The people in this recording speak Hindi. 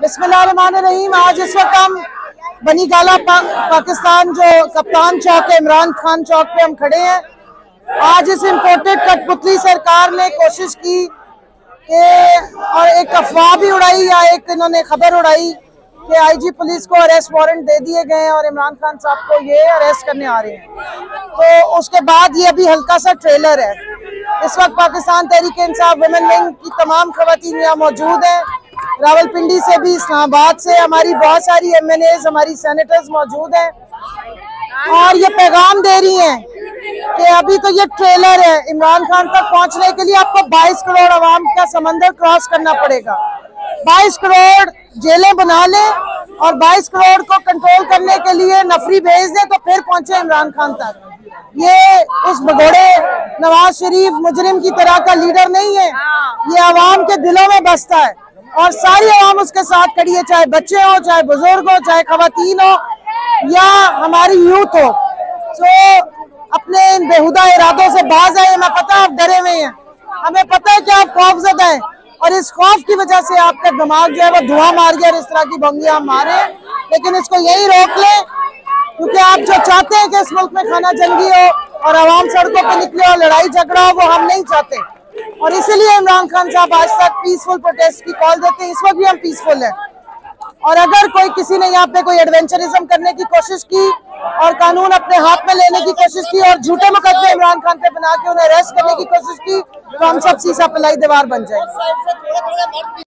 बिस्मिल्लाहिर्रहमानिर्रहीम। आज इस वक्त हम बनी गाला पाकिस्तान जो कप्तान चौक है, इमरान खान चौक पे हम खड़े हैं। आज इस इम्पोर्टेड कठपुतली सरकार ने कोशिश की कि और एक अफवाह भी उड़ाई या एक इन्होंने खबर उड़ाई कि आईजी पुलिस को अरेस्ट वारंट दे दिए गए हैं और इमरान खान साहब को ये अरेस्ट करने आ रहे हैं। तो उसके बाद ये अभी हल्का सा ट्रेलर है। इस वक्त पाकिस्तान तहरीक इंसाफ वुमेन विंग की तमाम खवातीन यहाँ मौजूद हैं। रावलपिंडी से भी, इस्लामाबाद से हमारी बहुत सारी MNAs, हमारी सेनेटर्स मौजूद हैं और ये पैगाम दे रही हैं कि अभी तो ये ट्रेलर है। इमरान खान तक पहुंचने के लिए आपको 22 करोड़ आवाम का समंदर क्रॉस करना पड़ेगा। 22 करोड़ जेलें बना लें और 22 करोड़ को कंट्रोल करने के लिए नफरी भेज दें तो फिर पहुंचे इमरान खान तक। ये उस भगोड़े नवाज शरीफ मुजरिम की तरह का लीडर नहीं है। ये आवाम के दिलों में बसता है और सारी आवाम उसके साथ खड़ी है, चाहे बच्चे हो, चाहे बुजुर्ग हो, चाहे खवातीन हो या हमारी यूथ हो। तो अपने इन बेहुदा इरादों से बाज आए। हमें पता है आप डरे हुए हैं, हमें पता है कि आप खौफजदा हैं और इस खौफ की वजह से आपका दिमाग जो है वो धुआं मार गया और इस तरह की भंगियां मारे। लेकिन इसको यही रोक लें, क्योंकि आप जो चाहते हैं कि इस मुल्क में खाना जंगी हो और आवाम सड़कों पर निकले और लड़ाई झगड़ा हो, वो हम नहीं चाहते। और इसीलिए इमरान खान साहब आज तक पीसफुल प्रोटेस्ट की कॉल देते हैं। इस वक्त भी हम पीसफुल हैं और अगर कोई किसी ने यहाँ पे कोई एडवेंचरिज्म करने की कोशिश की और कानून अपने हाथ में लेने की कोशिश की और झूठे मुकदमे इमरान खान पे बना के उन्हें अरेस्ट करने की कोशिश की तो हम सब सीसा पिलाई दीवार बन जाएंगे।